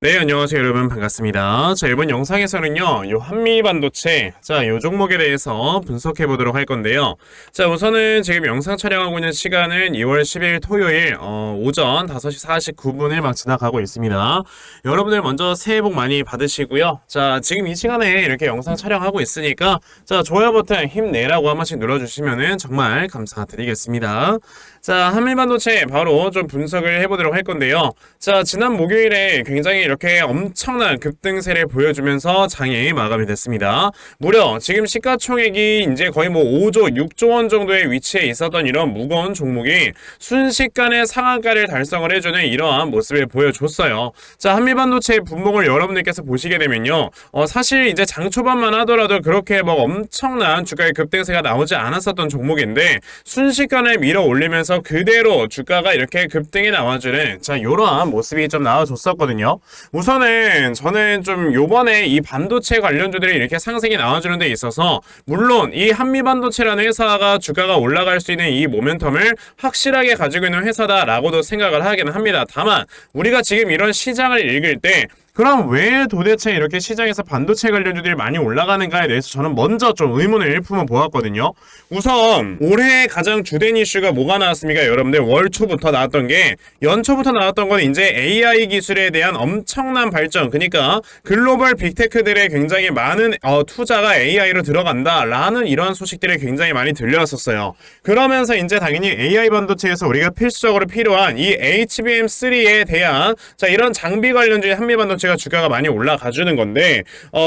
네, 안녕하세요, 여러분. 반갑습니다. 자, 이번 영상에서는요, 요 한미반도체, 자, 요 종목에 대해서 분석해 보도록 할 건데요. 자, 우선은 지금 영상 촬영하고 있는 시간은 2월 10일 토요일, 오전 5시 49분을 막 지나가고 있습니다. 여러분들 먼저 새해 복 많이 받으시고요. 자, 지금 이 시간에 이렇게 영상 촬영하고 있으니까, 자, 좋아요 버튼 힘내라고 한 번씩 눌러주시면은 정말 감사드리겠습니다. 자, 한미반도체 바로 좀 분석을 해보도록 할 건데요. 자, 지난 목요일에 굉장히 이렇게 엄청난 급등세를 보여주면서 장이 마감이 됐습니다. 무려 지금 시가총액이 이제 거의 뭐 5조, 6조 원 정도의 위치에 있었던 이런 무거운 종목이 순식간에 상한가를 달성을 해주는 이러한 모습을 보여줬어요. 자, 한미반도체의 분봉을 여러분들께서 보시게 되면요. 사실 이제 장 초반만 하더라도 그렇게 뭐 엄청난 주가의 급등세가 나오지 않았었던 종목인데 순식간에 밀어 올리면서 그대로 주가가 이렇게 급등이 나와주는 자 이러한 모습이 좀 나와줬었거든요. 우선은 저는 좀 요번에 이 반도체 관련주들이 이렇게 상승이 나와주는 데 있어서 물론 이 한미반도체라는 회사가 주가가 올라갈 수 있는 이 모멘텀을 확실하게 가지고 있는 회사다라고도 생각을 하기는 합니다. 다만 우리가 지금 이런 시장을 읽을 때 그럼 왜 도대체 이렇게 시장에서 반도체 관련주들이 많이 올라가는가에 대해서 저는 먼저 좀 의문을 품어 보았거든요. 우선 올해 가장 주된 이슈가 뭐가 나왔습니까? 여러분들 월 초부터 나왔던 게 연초부터 나왔던 건 이제 AI 기술에 대한 엄청난 발전, 그러니까 글로벌 빅테크들의 굉장히 많은 투자가 AI로 들어간다라는 이런 소식들이 굉장히 많이 들려왔었어요. 그러면서 이제 당연히 AI 반도체에서 우리가 필수적으로 필요한 이 HBM3에 대한 자 이런 장비 관련주의 한미반도체 가 주가가 많이 올라가주는 건데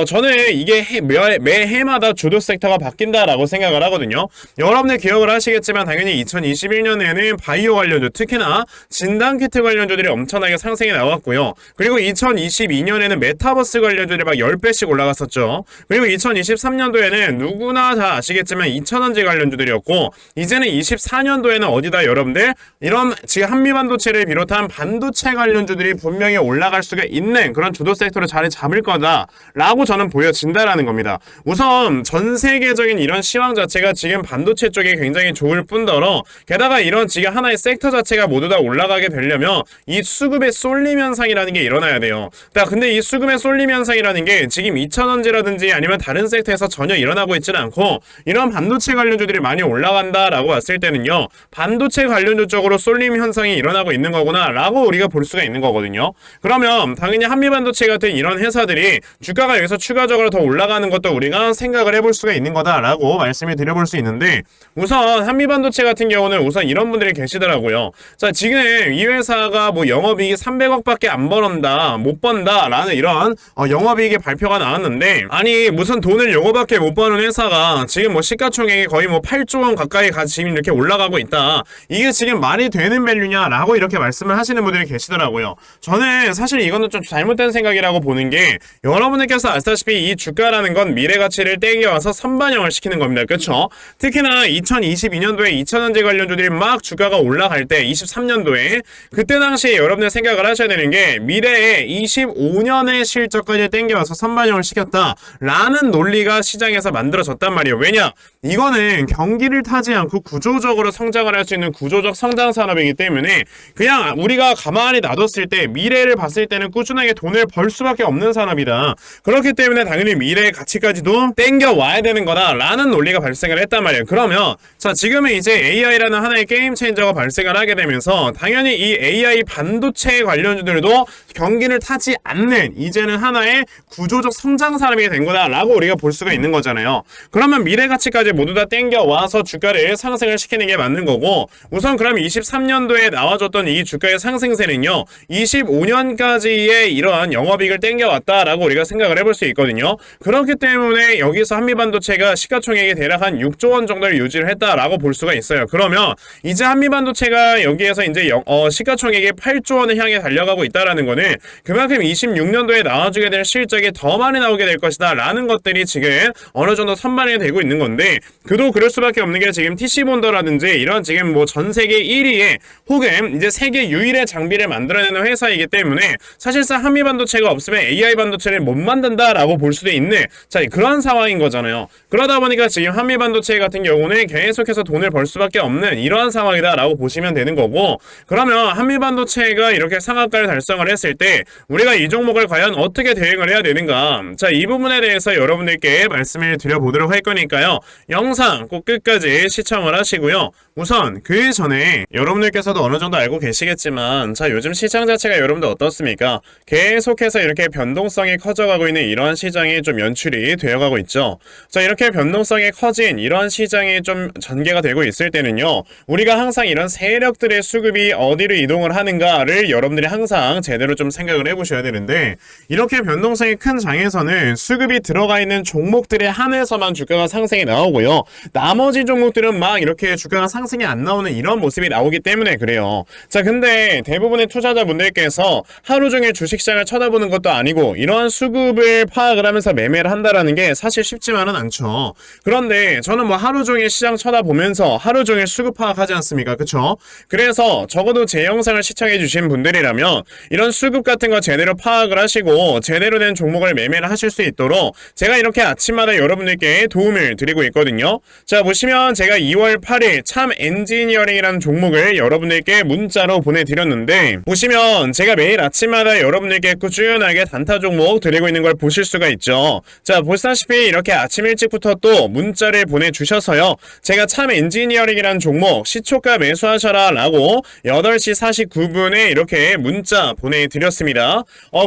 저는 이게 매 해마다 주도 섹터가 바뀐다라고 생각을 하거든요. 여러분들 기억을 하시겠지만 당연히 2021년에는 바이오 관련주, 특히나 진단키트 관련주들이 엄청나게 상승이 나왔고요. 그리고 2022년에는 메타버스 관련주들이 막 10배씩 올라갔었죠. 그리고 2023년도에는 누구나 다 아시겠지만 2차전지 관련주들이었고 이제는 24년도에는 어디다 여러분들 이런 지금 한미반도체를 비롯한 반도체 관련주들이 분명히 올라갈 수가 있는 그런 주도 섹터를 자리 잡을 거다라고 저는 보여진다라는 겁니다. 우선 전 세계적인 이런 시황 자체가 지금 반도체 쪽에 굉장히 좋을 뿐더러 게다가 이런 지금 하나의 섹터 자체가 모두 다 올라가게 되려면 이 수급의 쏠림 현상이라는 게 일어나야 돼요. 근데 이 수급의 쏠림 현상이라는 게 지금 2차전지라든지 아니면 다른 섹터에서 전혀 일어나고 있지는 않고 이런 반도체 관련주들이 많이 올라간다라고 봤을 때는요. 반도체 관련주 쪽으로 쏠림 현상이 일어나고 있는 거구나 라고 우리가 볼 수가 있는 거거든요. 그러면 당연히 한미반도체 같은 이런 회사들이 주가가 여기서 추가적으로 더 올라가는 것도 우리가 생각을 해볼 수가 있는 거다라고 말씀을 드려볼 수 있는데 우선 한미반도체 같은 경우는 우선 이런 분들이 계시더라고요. 자 지금 이 회사가 뭐 영업이익이 300억밖에 안 벌었다 못 번다 라는 이런 영업이익의 발표가 나왔는데 아니 무슨 돈을 요거밖에 못 버는 회사가 지금 뭐 시가총액이 거의 뭐 8조 원 가까이 지금 이렇게 올라가고 있다 이게 지금 말이 되는 밸류냐 라고 이렇게 말씀을 하시는 분들이 계시더라고요. 저는 사실 이거는 좀 잘못된 생각이라고 보는 게 여러분들께서 아시다시피 이 주가라는 건 미래 가치를 떼겨와서 선반영을 시키는 겁니다. 그렇죠? 특히나 2022년도에 2차전지 관련주들이 막 주가가 올라갈 때 23년도에 그때 당시에 여러분들 생각을 하셔야 되는 게 미래에 25년의 실적까지 땡겨와서 선반영을 시켰다라는 논리가 시장에서 만들어졌단 말이에요. 왜냐? 이거는 경기를 타지 않고 구조적으로 성장을 할 수 있는 구조적 성장 산업이기 때문에 그냥 우리가 가만히 놔뒀을 때 미래를 봤을 때는 꾸준하게 돈을 벌 수밖에 없는 산업이다. 그렇기 때문에 당연히 미래의 가치까지도 땡겨와야 되는 거다라는 논리가 발생을 했단 말이에요. 그러면 자 지금은 이제 AI라는 하나의 게임 체인저가 발생을 하게 되면서 당연히 이 AI 반도체 관련주들도 경기를 타지 않는 이제는 하나의 구조적 성장 산업이 된 거다라고 우리가 볼 수가 있는 거잖아요. 그러면 미래 가치까지 모두 다 땡겨와서 주가를 상승을 시키는 게 맞는 거고 우선 그럼 23년도에 나와줬던 이 주가의 상승세는요 25년까지의 이러한 영업이익을 땡겨왔다라고 우리가 생각을 해볼 수 있거든요. 그렇기 때문에 여기서 한미반도체가 시가총액이 대략 한 6조 원 정도를 유지를 했다라고 볼 수가 있어요. 그러면 이제 한미반도체가 여기에서 이제 시가총액이 8조 원을 향해 달려가고 있다라는 거는 그만큼 26년도에 나와주게 될 실적이 더 많이 나오게 될 것이다 라는 것들이 지금 어느 정도 선반영이 되고 있는 건데 그도 그럴 수밖에 없는 게 지금 TC본더라든지 이런 지금 뭐 전 세계 1위의 혹은 이제 세계 유일의 장비를 만들어내는 회사이기 때문에 사실상 한미 한미반도체가 없으면 AI 반도체를 못 만든다라고 볼 수도 있는 자 그런 상황인 거잖아요. 그러다 보니까 지금 한미반도체 같은 경우는 계속해서 돈을 벌 수밖에 없는 이러한 상황이다라고 보시면 되는 거고, 그러면 한미반도체가 이렇게 상한가를 달성을 했을 때 우리가 이 종목을 과연 어떻게 대응을 해야 되는가, 자 이 부분에 대해서 여러분들께 말씀을 드려보도록 할 거니까요. 영상 꼭 끝까지 시청을 하시고요. 우선 그 전에 여러분들께서도 어느 정도 알고 계시겠지만 자 요즘 시장 자체가 여러분들 어떻습니까? 계속해서 이렇게 변동성이 커져가고 있는 이러한 시장이 좀 연출이 되어가고 있죠. 자 이렇게 변동성이 커진 이러한 시장이 좀 전개가 되고 있을 때는요, 우리가 항상 이런 세력들의 수급이 어디로 이동을 하는가를 여러분들이 항상 제대로 좀 생각을 해보셔야 되는데, 이렇게 변동성이 큰 장에서는 수급이 들어가 있는 종목들에 한해서만 주가가 상승이 나오고요, 나머지 종목들은 막 이렇게 주가가 상승이 안 나오는 이런 모습이 나오기 때문에 그래요. 자 근데 대부분의 투자자분들께서 하루 종일 주식시장을 쳐다보는 것도 아니고 이러한 수급을 파악을 하면서 매매를 한다라는 게 사실 쉽지만은 않죠. 그런데 저는 뭐 하루 종일 시장 쳐다보면서 하루 종일 수급 파악하지 않습니까? 그쵸? 그래서 적어도 제 영상을 시청해 주신 분들이라면 이런 수급 같은 거 제대로 파악을 하시고 제대로 된 종목을 매매를 하실 수 있도록 제가 이렇게 아침마다 여러분들께 도움을 드리고 있거든요. 자 보시면 제가 2월 8일 참 엔지니어링이라는 종목을 여러분들께 문자로 보내드렸는데, 보시면 제가 매일 아침마다 여러분들께 꾸준하게 단타 종목 드리고 있는 걸 보실 수가 있죠. 자 보시다시피 이렇게 아침 일찍부터 또 문자를 보내주셔서요, 제가 참 엔지니어링이라는 종목 시초가 매수하셔라 라고 8시 49분에 이렇게 문자 보내드렸습니다.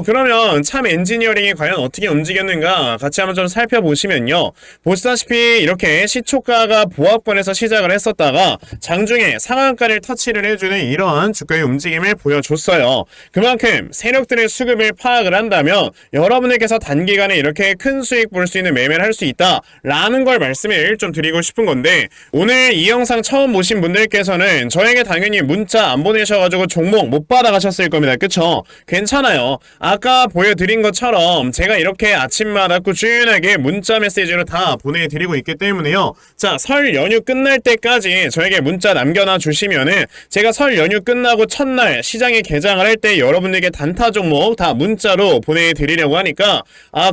그러면 참 엔지니어링이 과연 어떻게 움직였는가 같이 한번 좀 살펴보시면요, 보시다시피 이렇게 시초가가 보합권에서 시작을 했었다가 장중에 상한가를 터치를 해주는 이러한 주가의 움직임을 보여줬어요. 그만큼 세력들의 수급을 파악을 한다면 여러분들께서 단기간에 이렇게 큰 수익 볼 수 있는 매매를 할 수 있다 라는 걸 말씀을 좀 드리고 싶은 건데, 오늘 이 영상 처음 보신 분들께서는 저에게 당연히 문자 안 보내셔가지고 종목 못 받아가셨을 겁니다. 그쵸? 괜찮아요. 아까 보여드린 것처럼 제가 이렇게 아침마다 꾸준하게 문자 메시지로 다 보내드리고 있기 때문에요. 자 설 연휴 끝날 때까지 저에게 문자 남겨놔 주시면은 제가 설 연휴 끝나고 첫날 시장에 개장을 할 때 여러분들께 단타 종목 다 문자로 보내드리려고 하니까,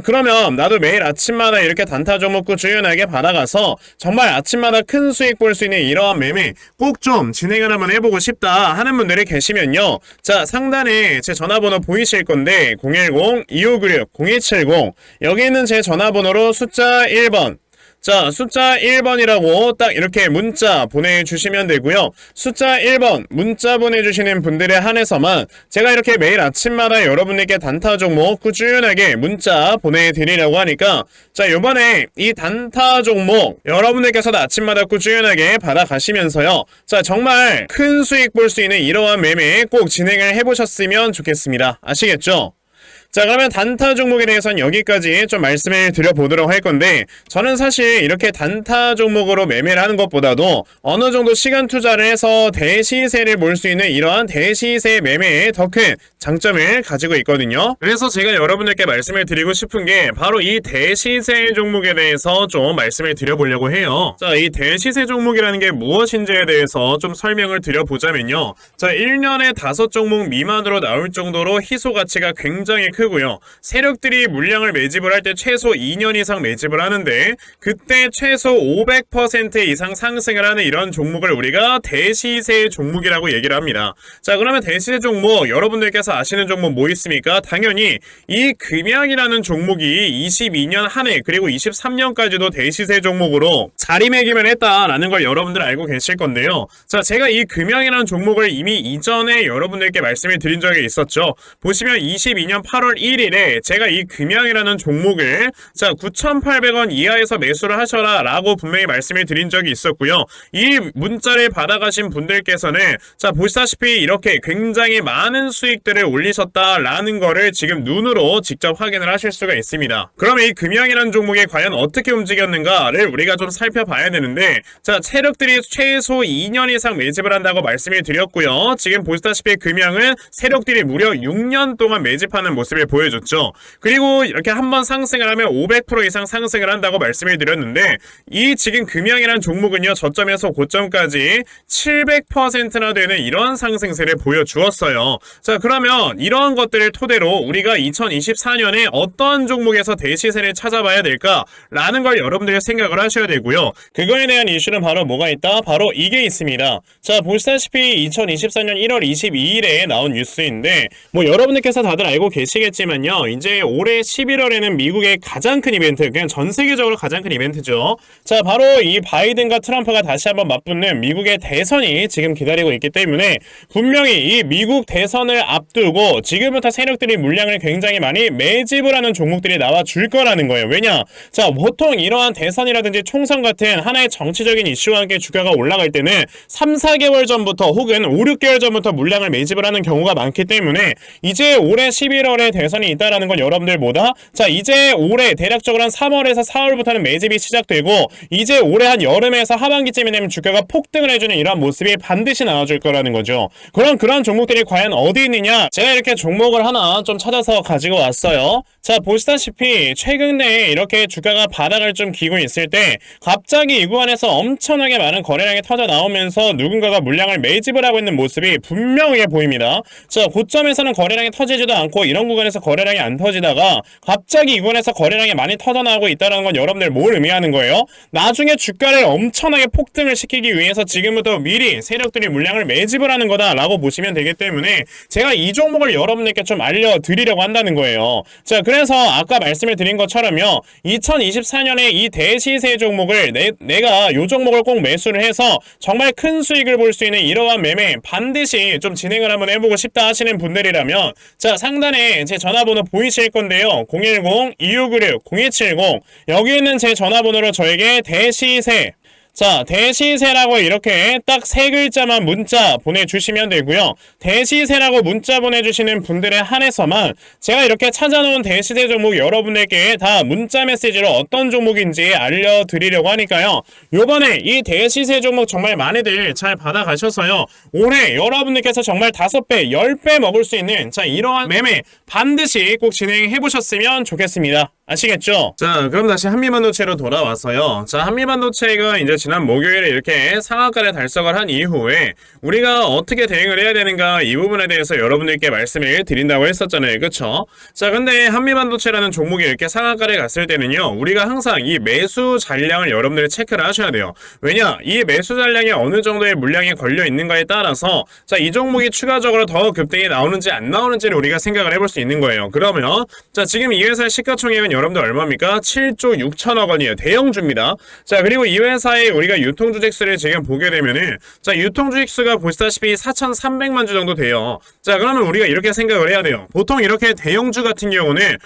그러면 나도 매일 아침마다 이렇게 단타 종목 꾸준하게 받아가서 정말 아침마다 큰 수익 볼 수 있는 이러한 매매 꼭 좀 진행을 한번 해보고 싶다 하는 분들이 계시면요, 자 상단에 제 전화번호 보이실 건데 010-2596-0270 여기 있는 제 전화번호로 숫자 1번, 자 숫자 1번이라고 딱 이렇게 문자 보내주시면 되고요. 숫자 1번 문자 보내주시는 분들에 한해서만 제가 이렇게 매일 아침마다 여러분들께 단타 종목 꾸준하게 문자 보내드리려고 하니까, 자 요번에 이 단타 종목 여러분들께서도 아침마다 꾸준하게 받아가시면서요, 자 정말 큰 수익 볼 수 있는 이러한 매매 꼭 진행을 해보셨으면 좋겠습니다. 아시겠죠? 자 그러면 단타 종목에 대해서는 여기까지 좀 말씀을 드려보도록 할 건데, 저는 사실 이렇게 단타 종목으로 매매를 하는 것보다도 어느 정도 시간 투자를 해서 대시세를 볼 수 있는 이러한 대시세 매매에 더 큰 장점을 가지고 있거든요. 그래서 제가 여러분들께 말씀을 드리고 싶은 게 바로 이 대시세 종목에 대해서 좀 말씀을 드려보려고 해요. 자 이 대시세 종목이라는 게 무엇인지에 대해서 좀 설명을 드려보자면요, 자 1년에 5종목 미만으로 나올 정도로 희소 가치가 굉장히 크고요. 세력들이 물량을 매집을 할 때 최소 2년 이상 매집을 하는데 그때 최소 500% 이상 상승을 하는 이런 종목을 우리가 대시세 종목이라고 얘기를 합니다. 자 그러면 대시세 종목 여러분들께서 아시는 종목 뭐 있습니까? 당연히 이 금양이라는 종목이 22년 한 해 그리고 23년까지도 대시세 종목으로 자리매김을 했다라는 걸 여러분들 알고 계실 건데요. 자 제가 이 금양이라는 종목을 이미 이전에 여러분들께 말씀을 드린 적이 있었죠. 보시면 22년 8월 1일에 제가 이 금양이라는 종목을 자 9,800원 이하에서 매수를 하셔라 라고 분명히 말씀을 드린 적이 있었고요. 이 문자를 받아가신 분들께서는 자 보시다시피 이렇게 굉장히 많은 수익들을 올리셨다라는 거를 지금 눈으로 직접 확인을 하실 수가 있습니다. 그럼 이 금양이라는 종목이 과연 어떻게 움직였는가를 우리가 좀 살펴봐야 되는데, 자 세력들이 최소 2년 이상 매집을 한다고 말씀을 드렸고요. 지금 보시다시피 금양은 세력들이 무려 6년 동안 매집하는 모습을 모습을 보여줬죠. 그리고 이렇게 한번 상승을 하면 500% 이상 상승을 한다고 말씀을 드렸는데 이 지금 금양이라는 종목은요 저점에서 고점까지 700%나 되는 이러한 상승세를 보여주었어요. 자, 그러면 이러한 것들을 토대로 우리가 2024년에 어떤 종목에서 대시세를 찾아봐야 될까라는 걸 여러분들이 생각을 하셔야 되고요. 그거에 대한 이슈는 바로 뭐가 있다? 바로 이게 있습니다. 자, 보시다시피 2024년 1월 22일에 나온 뉴스인데 뭐 여러분들께서 다들 알고 계시겠지만요. 이제 올해 11월에는 미국의 가장 큰 이벤트, 그냥 전 세계적으로 가장 큰 이벤트죠. 자, 바로 이 바이든과 트럼프가 다시 한번 맞붙는 미국의 대선이 지금 기다리고 있기 때문에 분명히 이 미국 대선을 앞두고 지금부터 세력들이 물량을 굉장히 많이 매집을 하는 종목들이 나와줄 거라는 거예요. 왜냐? 자, 보통 이러한 대선이라든지 총선 같은 하나의 정치적인 이슈와 함께 주가가 올라갈 때는 3, 4개월 전부터 혹은 5, 6개월 전부터 물량을 매집을 하는 경우가 많기 때문에 이제 올해 11월에 대선이 있다라는 건 여러분들 뭐다? 자, 이제 올해 대략적으로 한 3월에서 4월부터는 매집이 시작되고 이제 올해 한 여름에서 하반기쯤이 되면 주가가 폭등을 해주는 이러한 모습이 반드시 나와줄 거라는 거죠. 그럼 그런 종목들이 과연 어디 있느냐? 제가 이렇게 종목을 하나 좀 찾아서 가지고 왔어요. 자, 보시다시피 최근에 이렇게 주가가 바닥을 좀 기고 있을 때 갑자기 이 구간에서 엄청나게 많은 거래량이 터져 나오면서 누군가가 물량을 매집을 하고 있는 모습이 분명하게 보입니다. 자, 고점에서는 거래량이 터지지도 않고 이런 구간에서 거래량이 안 터지다가 갑자기 이 구간에서 거래량이 많이 터져 나오고 있다는 건 여러분들 뭘 의미하는 거예요? 나중에 주가를 엄청나게 폭등을 시키기 위해서 지금부터 미리 세력들이 물량을 매집을 하는 거다라고 보시면 되기 때문에 제가 이 종목을 여러분들께 좀 알려드리려고 한다는 거예요. 자, 그래서 아까 말씀을 드린 것처럼요. 2024년에 이 대시세 종목을 내가 이 종목을 꼭 매수를 해서 정말 큰 수익을 볼 수 있는 이러한 매매 반드시 좀 진행을 한번 해보고 싶다 하시는 분들이라면 자, 상단에 제 전화번호 보이실 건데요. 010-2696-0270 여기 있는 제 전화번호로 저에게 대시세 자, 대시세라고 이렇게 딱 세 글자만 문자 보내주시면 되고요. 대시세라고 문자 보내주시는 분들에 한해서만 제가 이렇게 찾아놓은 대시세 종목 여러분들께 다 문자 메시지로 어떤 종목인지 알려드리려고 하니까요. 요번에 이 대시세 종목 정말 많이들 잘 받아가셔서요. 올해 여러분들께서 정말 5배, 10배 먹을 수 있는 자, 이러한 매매 반드시 꼭 진행해보셨으면 좋겠습니다. 아시겠죠? 자, 그럼 다시 한미반도체로 돌아와서요. 자, 한미반도체가 이제 지난 목요일에 이렇게 상한가를 달성을 한 이후에 우리가 어떻게 대응을 해야 되는가 이 부분에 대해서 여러분들께 말씀을 드린다고 했었잖아요. 그쵸? 자, 근데 한미반도체라는 종목이 이렇게 상한가를 갔을 때는요. 우리가 항상 이 매수 잔량을 여러분들이 체크를 하셔야 돼요. 왜냐? 이 매수 잔량이 어느 정도의 물량이 걸려 있는가에 따라서 자, 이 종목이 추가적으로 더 급등이 나오는지 안 나오는지를 우리가 생각을 해볼 수 있는 거예요. 그러면 자, 지금 이 회사의 시가총액은 여러분들 얼마입니까? 7조 6천억 원이에요. 대형주입니다. 자, 그리고 이 회사의 우리가 유통주택수를 지금 보게 되면은 자, 유통주택수가 보시다시피 4,300만 주 정도 돼요. 자, 그러면 우리가 이렇게 생각을 해야 돼요. 보통 이렇게 대형주 같은 경우는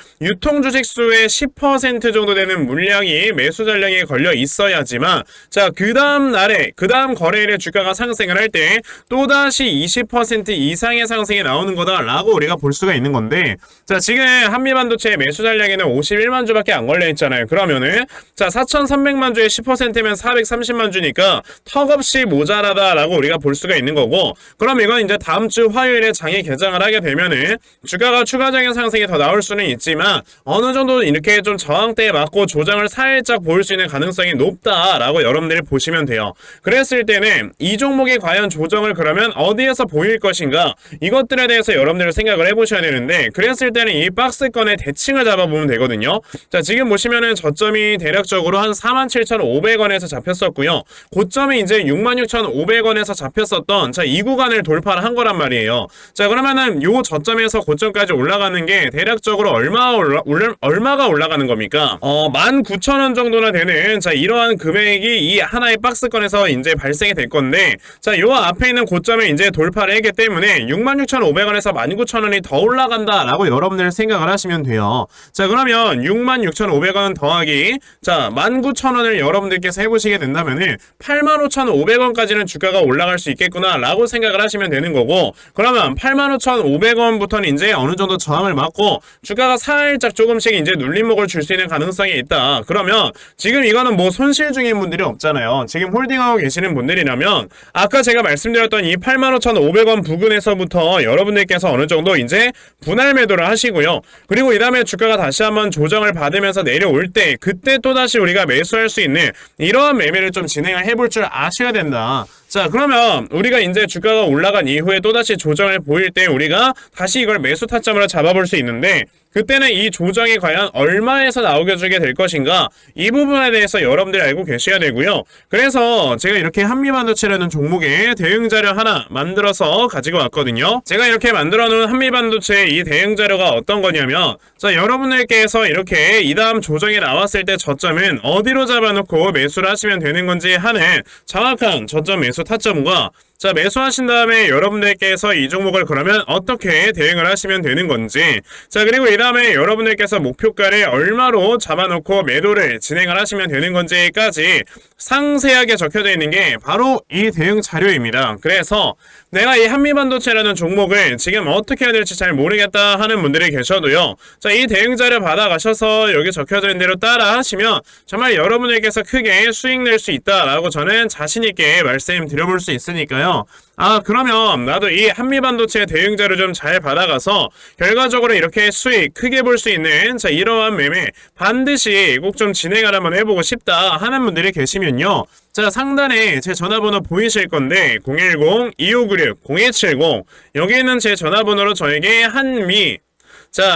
유통주택수의 10% 정도 되는 물량이 매수 잔량에 걸려 있어야지만 자, 그 다음 날에 그 다음 거래일에 주가가 상승을 할 때 또다시 20% 이상의 상승이 나오는 거다라고 우리가 볼 수가 있는 건데 자, 지금 한미반도체의 매수 잔량에는 51만 주밖에 안 걸려 있잖아요. 그러면은 자, 4,300만 주의 10%면 430만 주니까 턱없이 모자라다라고 우리가 볼 수가 있는 거고 그럼 이건 이제 다음 주 화요일에 장이 개장을 하게 되면은 주가가 추가적인 상승이 더 나올 수는 있지만 어느 정도 이렇게 좀 저항대에 맞고 조정을 살짝 보일 수 있는 가능성이 높다라고 여러분들이 보시면 돼요. 그랬을 때는 이 종목이 과연 조정을 그러면 어디에서 보일 것인가 이것들에 대해서 여러분들이 생각을 해보셔야 되는데 그랬을 때는 이 박스권의 대칭을 잡아보면 되거든요. 자, 지금 보시면은 저점이 대략적으로 한 47,500원에서 잡혔었고요. 고점이 이제 66,500원에서 잡혔었던 자, 이 구간을 돌파를 한 거란 말이에요. 자, 그러면은 요 저점에서 고점까지 올라가는 게 대략적으로 얼마가 올라가는 겁니까? 19,000원 정도나 되는 자, 이러한 금액이 이 하나의 박스권에서 이제 발생이 될 건데 자, 요 앞에 있는 고점을 이제 돌파를 했기 때문에 66,500원에서 19,000원이 더 올라간다라고 여러분들 생각을 하시면 돼요. 자, 그러면 그러면 66,500원 더하기 자 19,000원을 여러분들께서 해보시게 된다면은 85,500원까지는 주가가 올라갈 수 있겠구나 라고 생각을 하시면 되는 거고, 그러면 85,500원부터는 이제 어느 정도 저항을 맞고 주가가 살짝 조금씩 이제 눌림목을 줄 수 있는 가능성이 있다. 그러면 지금 이거는 뭐 손실 중인 분들이 없잖아요. 지금 홀딩하고 계시는 분들이라면 아까 제가 말씀드렸던 이 85,500원 부근에서부터 여러분들께서 어느 정도 이제 분할 매도를 하시고요. 그리고 이 다음에 주가가 다시 한번 조정을 받으면서 내려올 때 그때 또다시 우리가 매수할 수 있는 이러한 매매를 좀 진행을 해볼 줄 아셔야 된다. 자, 그러면 우리가 이제 주가가 올라간 이후에 또다시 조정을 보일 때 우리가 다시 이걸 매수 타점으로 잡아볼 수 있는데, 그때는 이 조정이 과연 얼마에서 나오게 주게 될 것인가, 이 부분에 대해서 여러분들이 알고 계셔야 되고요. 그래서 제가 이렇게 한미반도체라는 종목의 대응 자료 하나 만들어서 가지고 왔거든요. 제가 이렇게 만들어 놓은 한미반도체의 이 대응 자료가 어떤 거냐면, 자, 여러분들께서 이렇게 이 다음 조정이 나왔을 때 저점은 어디로 잡아놓고 매수를 하시면 되는 건지 하는 정확한 저점 매수 타점과, 자, 매수하신 다음에 여러분들께서 이 종목을 그러면 어떻게 대응을 하시면 되는 건지, 자, 그리고 이 다음에 여러분들께서 목표가를 얼마로 잡아놓고 매도를 진행을 하시면 되는 건지까지 상세하게 적혀져 있는 게 바로 이 대응 자료입니다. 그래서 내가 이 한미반도체라는 종목을 지금 어떻게 해야 될지 잘 모르겠다 하는 분들이 계셔도요, 자, 이 대응 자료 받아가셔서 여기 적혀져 있는 대로 따라 하시면 정말 여러분들께서 크게 수익 낼 수 있다라고 저는 자신있게 말씀드려볼 수 있으니까요. 아, 그러면 나도 이 한미반도체 대응 자료 좀 잘 받아가서 결과적으로 이렇게 수익 크게 볼 수 있는 자 이러한 매매 반드시 꼭 좀 진행을 한번 해보고 싶다 하는 분들이 계시면요, 자, 상단에 제 전화번호 보이실 건데 010-2596-0170 여기 있는 제 전화번호로 저에게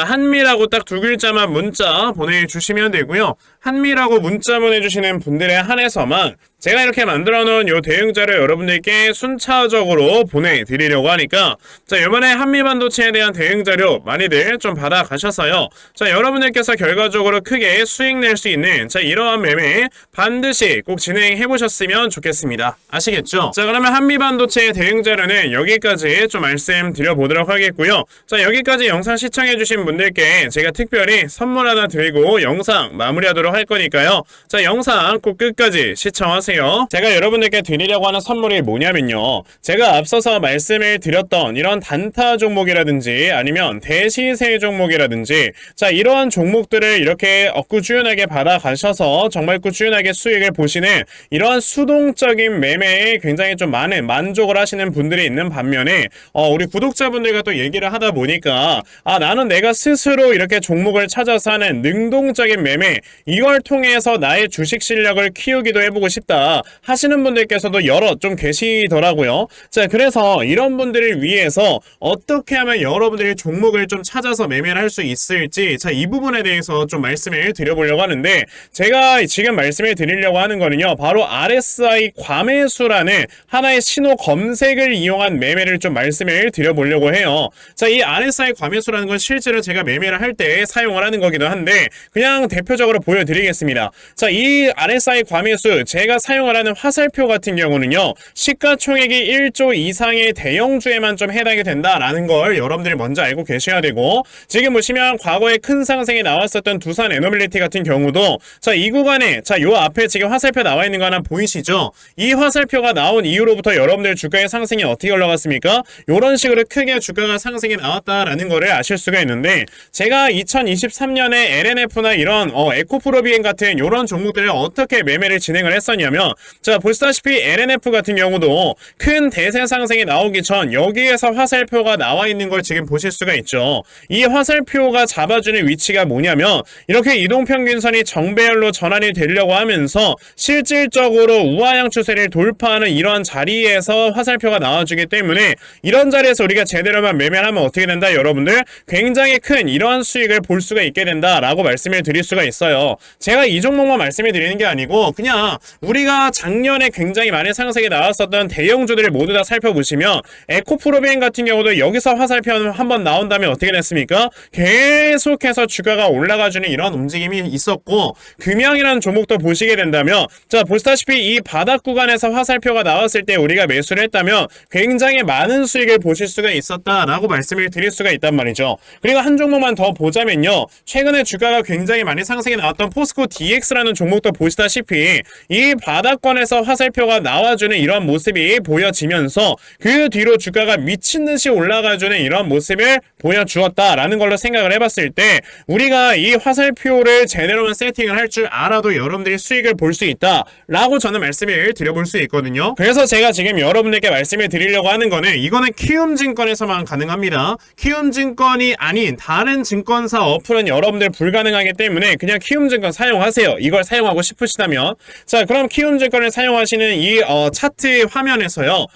한미라고 딱 두 글자만 문자 보내주시면 되고요. 한미라고 문자 보내주시는 분들에 한해서만 제가 이렇게 만들어 놓은 요 대응자를 여러분들께 순차적으로 보내드리려고 하니까, 자, 이번에 한미반도체에 대한 대응자료 많이들 좀 받아가셔서요, 자, 여러분들께서 결과적으로 크게 수익 낼 수 있는 자 이러한 매매 반드시 꼭 진행해 보셨으면 좋겠습니다. 아시겠죠? 자, 그러면 한미반도체의 대응자료는 여기까지 좀 말씀드려보도록 하겠고요. 자, 여기까지 영상 시청해주신 분들께 제가 특별히 선물 하나 드리고 영상 마무리하도록 할 거니까요, 자, 영상 꼭 끝까지 시청하세요. 제가 여러분들께 드리려고 하는 선물이 뭐냐면요, 제가 앞서서 말씀을 드렸던 이런 단타 종목이라든지 아니면 대시세 종목이라든지 자 이러한 종목들을 이렇게 꾸준하게 받아가셔서 정말 꾸준하게 수익을 보시는 이러한 수동적인 매매에 굉장히 좀 많은 만족을 하시는 분들이 있는 반면에 우리 구독자분들과 또 얘기를 하다 보니까 나는 내가 스스로 이렇게 종목을 찾아서 하는 능동적인 매매, 이걸 통해서 나의 주식 실력을 키우기도 해보고 싶다 하시는 분들께서도 여러 좀 계시더라고요. 자, 그래서 이런 분들을 위해서 어떻게 하면 여러분들이 종목을 좀 찾아서 매매를 할 수 있을지, 자, 이 부분에 대해서 좀 말씀을 드려보려고 하는데, 제가 지금 말씀을 드리려고 하는 거는요, 바로 RSI 과매수라는 하나의 신호 검색을 이용한 매매를 좀 말씀을 드려보려고 해요. 자, 이 RSI 과매수라는 건 실제로 제가 매매를 할 때 사용을 하는 거기도 한데 그냥 대표적으로 보여드리겠습니다. 자, 이 RSI 과매수 제가 사용을 하는 화살표 같은 경우는요, 시가총액이 1조 이상의 대형주에만 좀 해당이 된다라는 걸 여러분들이 먼저 알고 계셔야 되고, 지금 보시면 과거에 큰 상승이 나왔었던 두산 에너빌리티 같은 경우도 자, 이 구간에 자, 요 앞에 지금 화살표 나와 있는 거 하나 보이시죠? 이 화살표가 나온 이후로부터 여러분들 주가의 상승이 어떻게 올라갔습니까? 요런 식으로 크게 주가가 상승이 나왔다라는 거를 아실 수가 있는데, 제가 2023년에 LNF나 이런 에코프로비엔 같은 요런 종목들을 어떻게 매매를 진행을 했었냐면, 자, 보시다시피 LNF 같은 경우도 큰 대세 상승이 나오기 전 여기에서 화살표가 나와 있는 걸 지금 보실 수가 있죠. 이 화살표가 잡아주는 위치가 뭐냐면 이렇게 이동평균선이 정배열로 전환이 되려고 하면서 실질적으로 우하향 추세를 돌파하는 이러한 자리에서 화살표가 나와주기 때문에 이런 자리에서 우리가 제대로만 매매를 하면 어떻게 된다? 여러분들 굉장히 큰 이러한 수익을 볼 수가 있게 된다라고 말씀을 드릴 수가 있어요. 제가 이 종목만 말씀해 드리는 게 아니고 그냥 우리가 작년에 굉장히 많이 상승이 나왔었던 대형주들을 모두 다 살펴보시면 에코프로비엔 같은 경우도 여기서 화살표 한번 나온 다음에 어떻게 됐습니까? 계속해서 주가가 올라가주는 이런 움직임이 있었고, 금양이라는 종목도 보시게 된다면, 자, 보시다시피 이 바닥 구간에서 화살표가 나왔을 때 우리가 매수를 했다면 굉장히 많은 수익을 보실 수가 있었다라고 말씀을 드릴 수가 있단 말이죠. 그리고 한 종목만 더 보자면요, 최근에 주가가 굉장히 많이 상승이 나왔던 포스코 DX라는 종목도 보시다시피 이 바닥권에서 화살표가 나와주는 이런 모습이 보여지면서 그 뒤로 주가가 미친듯이 올라가주는 이런 모습을 보여주었다라는 걸로 생각을 해봤을 때, 우리가 이 화살표를 제대로만 세팅을 할 줄 알아도 여러분들이 수익을 볼 수 있다라고 저는 말씀을 드려볼 수 있거든요. 그래서 제가 지금 여러분들께 말씀을 드리려고 하는 거는, 이거는 키움증권에서만 가능합니다. 키움증권이 아닌 다른 증권사 어플은 여러분들 불가능하기 때문에 그냥 키움증권 사용하세요. 이걸 사용하고 싶으시다면. 자, 그럼 키움증권을 사용하시는 이 차트 화면에서요,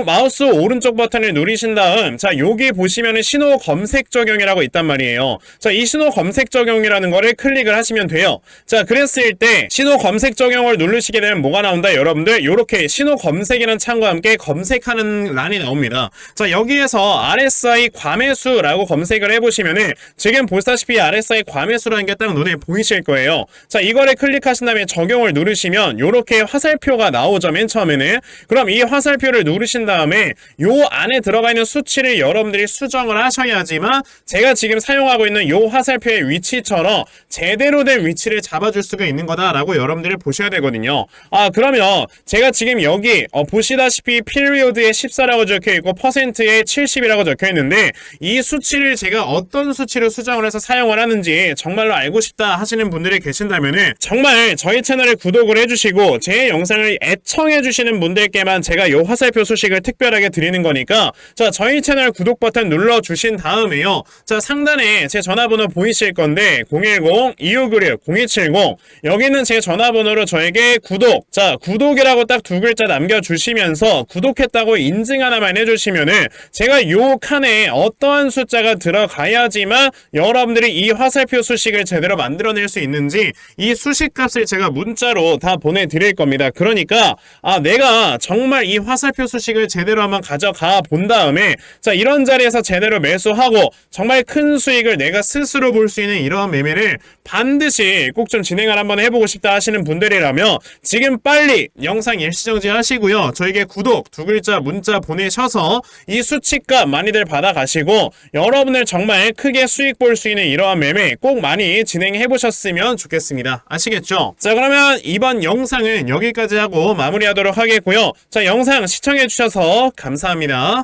마우스 오른쪽 버튼을 누르신 다음, 자, 여기 보시면은 신호 검색 적용이라고 있단 말이에요. 자, 이 신호 검색 적용이라는 거를 클릭을 하시면 돼요. 자, 그랬을 때 신호 검색 적용을 누르시게 되면 뭐가 나온다? 여러분들 요렇게 신호 검색이라는 창과 함께 검색하는 란이 나옵니다. 자, 여기에서 RSI 과매수라고 검색을 해보시면은 지금 보시다시피 RSI 과매수라는 게 딱 눈에 보이실 거예요. 자, 이거를 클릭하신 다음에 적용을 누르시면 요렇게 화살표가 나오죠, 맨 처음에는. 그럼 이 화살표를 누르신 다음에 요 안에 들어가 있는 수치를 여러분들이 수정을 하셔야지만 제가 지금 사용하고 있는 요 화살표의 위치처럼 제대로 된 위치를 잡아줄 수가 있는 거다라고 여러분들이 보셔야 되거든요. 그러면 제가 지금 여기 보시다시피 피리오드에 14라고 적혀있고 퍼센트에 70이라고 적혀있는데, 이 수치를 제가 어떤 수치로 수정을 해서 사용을 하는지 정말로 알고 싶다 하시는 분들이 계신다면은 정말 저희 채널에 구독을 해주시고 제 영상을 애청해주시는 분들께만 제가 요 화살표 소식을 특별하게 드리는 거니까, 자, 저희 채널 구독 버튼 눌러주신 다음에요, 자, 상단에 제 전화번호 보이실 건데 010-2596-0270, 여기는 제 전화번호로 저에게 구독, 자, 구독이라고 딱 두 글자 남겨주시면서 구독했다고 인증 하나만 해주시면은 제가 요 칸에 어떠한 숫자가 들어가야지만 여러분들이 이 화살표 수식을 제대로 만들어낼 수 있는지 이 수식값을 제가 문자로 다 보내드릴 겁니다. 그러니까 내가 정말 이 화살표 수식을 제대로 한번 가져가 본 다음에, 자, 이런 자리에서 제대로 매수하고 정말 큰 수익을 내가 스스로 볼 수 있는 이런 매매를 반드시 꼭 좀 진행을 한번 해보고 싶다 하시는 분들이라면 지금 빨리 영상 일시정지 하시고요, 저에게 구독 두 글자 문자 보내셔서 이 수치값 많이들 받아가시고 여러분들 정말 크게 수익 볼 수 있는 이러한 매매 꼭 많이 진행해 보셨으면 좋겠습니다. 아시겠죠? 자, 그러면 이번 영상은 여기까지 하고 마무리하도록 하겠고요. 자, 영상 시청해 주셔서 감사합니다.